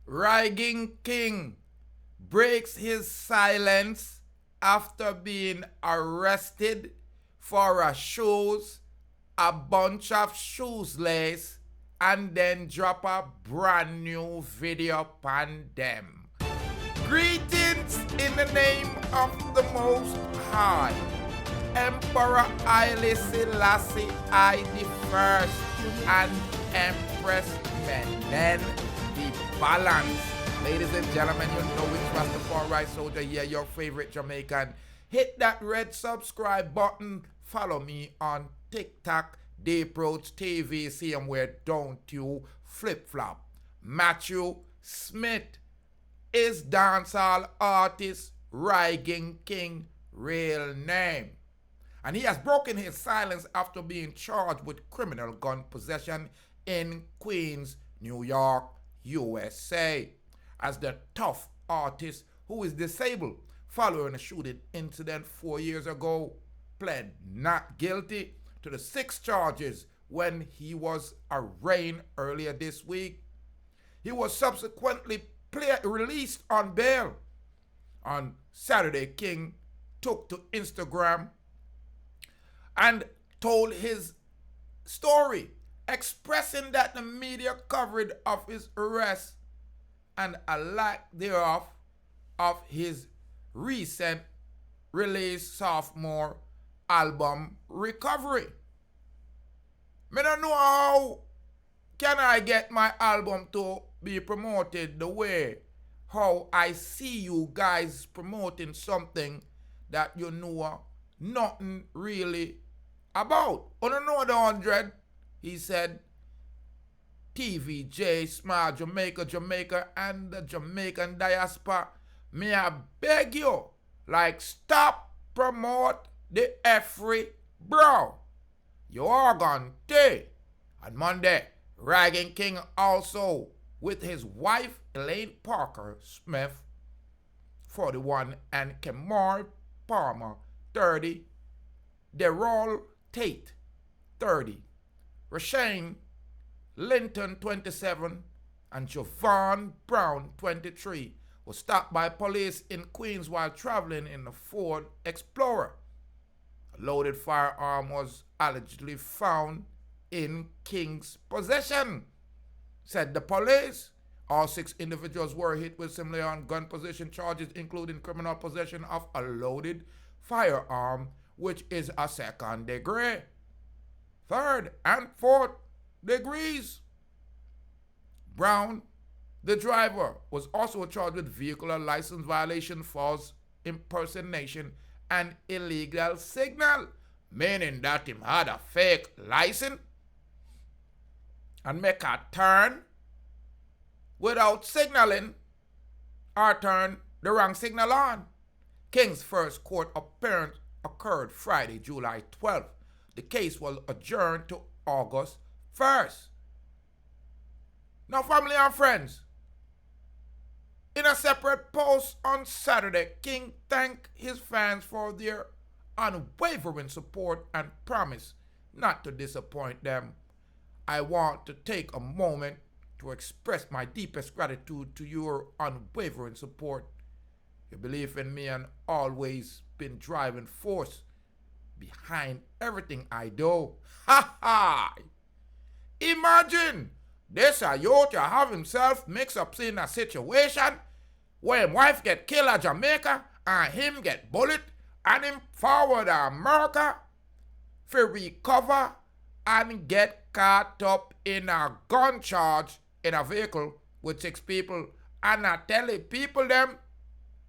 Rygin King breaks his silence after being arrested for a bunch of shoes lace, and then drop a brand new video upon them. Greetings in the name of the Most High, Emperor Haile Selassie I the First, and Empress Menen the Balance. Ladies and gentlemen, you know which Rastafari soldier here, your favorite Jamaican. Hit that red subscribe button. Follow me on TikTok, Dayproach TV. See him where don't you flip-flop. Matthew Smith is dancehall artist Rygin King real name. And he has broken his silence after being charged with criminal gun possession in Queens, New York, USA. As the Tuff artist who is disabled following a shooting incident 4 years ago, pled not guilty to the 6 charges when he was arraigned earlier this week. He was subsequently released on bail. On Saturday, King took to Instagram and told his story, expressing that the media coverage of his arrest and a lack thereof of his recent released sophomore album Recovery. I don't know how can I get my album to be promoted the way how I see you guys promoting something that you know nothing really about. On another 100, he said, TVJ, Smart Jamaica, and the Jamaican diaspora, may I beg you, stop promote the f-ckery, bro. You are gone day. On Monday, Rygin King also, with his wife Elaine Parker Smith, 41, and Kemar Palmer, 30, Derol Tate, 30, Rashane Linton, 27, and Javon Brown, 23, was stopped by police in Queens while traveling in a Ford Explorer. A loaded firearm was allegedly found in King's possession, said the police. All 6 individuals were hit with similar gun possession charges, including criminal possession of a loaded firearm, which is a 2nd degree, 3rd and 4th degrees. Brown, the driver, was also charged with vehicular license violation, false impersonation, and illegal signal, meaning that him had a fake license and make a turn without signaling or turn the wrong signal on. King's first court appearance occurred Friday, July 12th. The case was adjourned to August 1st. Now, family and friends, in a separate post on Saturday, King thanked his fans for their unwavering support and promised not to disappoint them. I want to take a moment to express my deepest gratitude to your unwavering support. Your belief in me and always been driving force behind everything I do. Ha ha! Imagine this a youth to have himself mixed up in a situation where his wife get killed at Jamaica and him get bullet and him forward to America for recover and get caught up in a gun charge in a vehicle with 6 people, and I tell the people them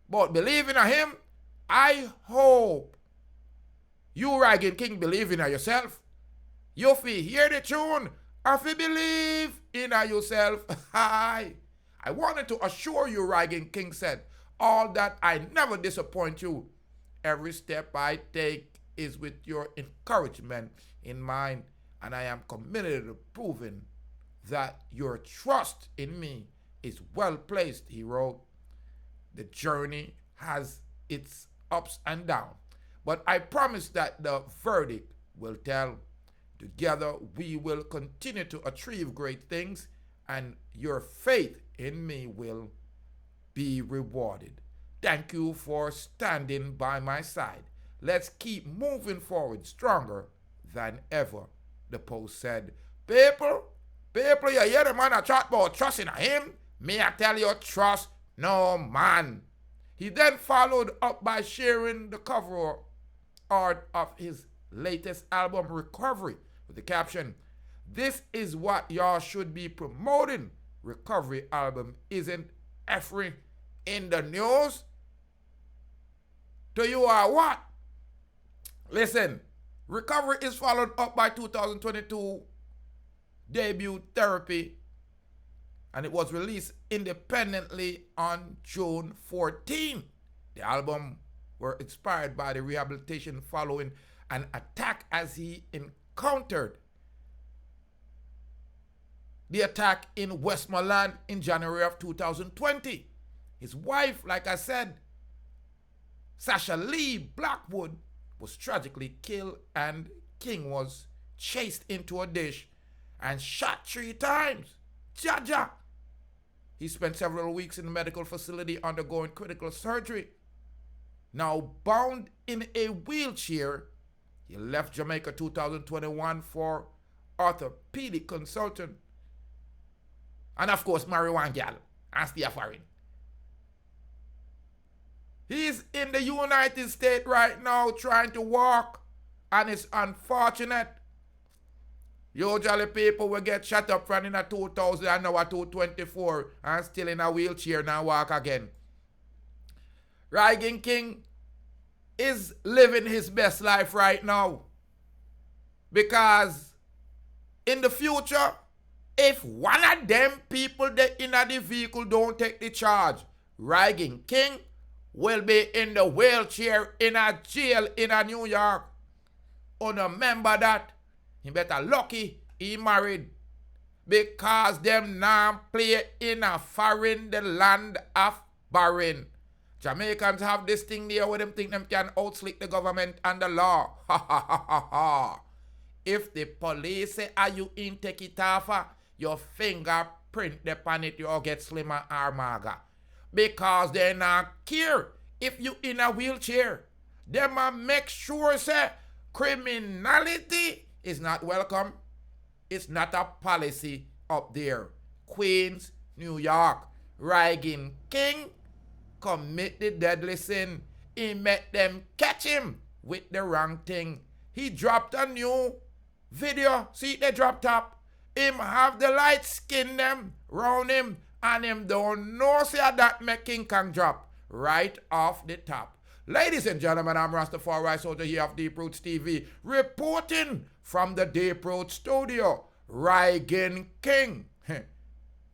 but believing in him. I hope you, Rygin King, believe in yourself. You feel hear the tune, if you believe in yourself. I wanted to assure you, Rygin King said, all that I never disappoint you. Every step I take is with your encouragement in mind, and I am committed to proving that your trust in me is well placed, he wrote. The journey has its ups and downs, but I promise that the verdict will tell. Together we will continue to achieve great things, and your faith in me will be rewarded. Thank you for standing by my side. Let's keep moving forward stronger than ever, the post said. People, you hear the man a chat about trusting him? Me I tell you, trust no man. He then followed up by sharing the cover art of his latest album, Recovery, with the caption, "This is what y'all should be promoting. Recovery album isn't f-ckery in the news. To you are what?" Listen, Recovery is followed up by 2022 debut Therapy, and it was released independently on June 14. The album were inspired by the rehabilitation following an attack as he encountered the attack in Westmoreland in January of 2020. His wife, like I said, Sasha Lee Blackwood, was tragically killed, and King was chased into a dish and shot 3 times. Jaja. He spent several weeks in a medical facility undergoing critical surgery. Now bound in a wheelchair, he left Jamaica 2021 for orthopedic consultant. And of course, marry one girl and stay foreign. He's in the United States right now trying to walk, and it's unfortunate. Usually people will get shut up from in a 2000 and now a 224 and still in a wheelchair and walk again. Rygin King is living his best life right now, because in the future, if one of them people that in the vehicle don't take the charge, Rygin King will be in the wheelchair in a jail in a New York. Remember that. He better lucky he married, because them now play in a foreign, the land of barren. Jamaicans have this thing there where them think them can outslick the government and the law. Ha ha ha ha ha. If the police say, "Are you in, take it off," your fingerprint upon it, you'll get slimmer or maga. Because they not care if you in a wheelchair. They might make sure say criminality is not welcome. It's not a policy up there. Queens, New York. Rygin King commit the deadly sin. He made them catch him with the wrong thing. He dropped a new video. See, they dropped up. Him have the light skin them round him, and him don't know say that make King Kong drop right off the top. Ladies and gentlemen, I'm Rastafari Soldier here of Deep Roots TV, reporting from the Deep Roots studio. Rygin King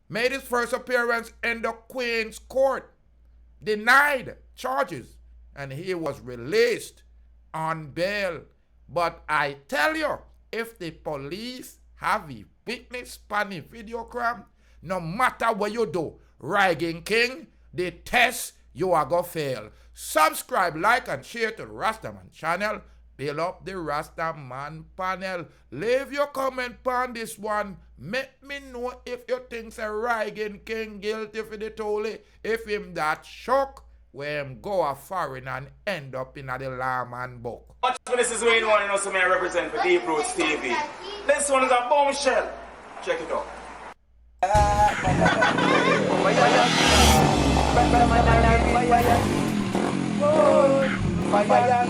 made his first appearance in the Queen's Court, denied charges, and he was released on bail. But I tell you, if the police have a witness on the video crime, no matter what you do, Rygin King, the test you are gonna fail. Subscribe, like, and share to the Rastaman channel. Build up the Rastaman panel. Leave your comment on this one. Make me know if you think a Rygin King guilty for the tolly. If him that shock, where him go a foreign and end up in the lawman book. This is Wayne One, you know, so I represent for Deep Roots TV. This one is a bombshell. Check it out. Fire,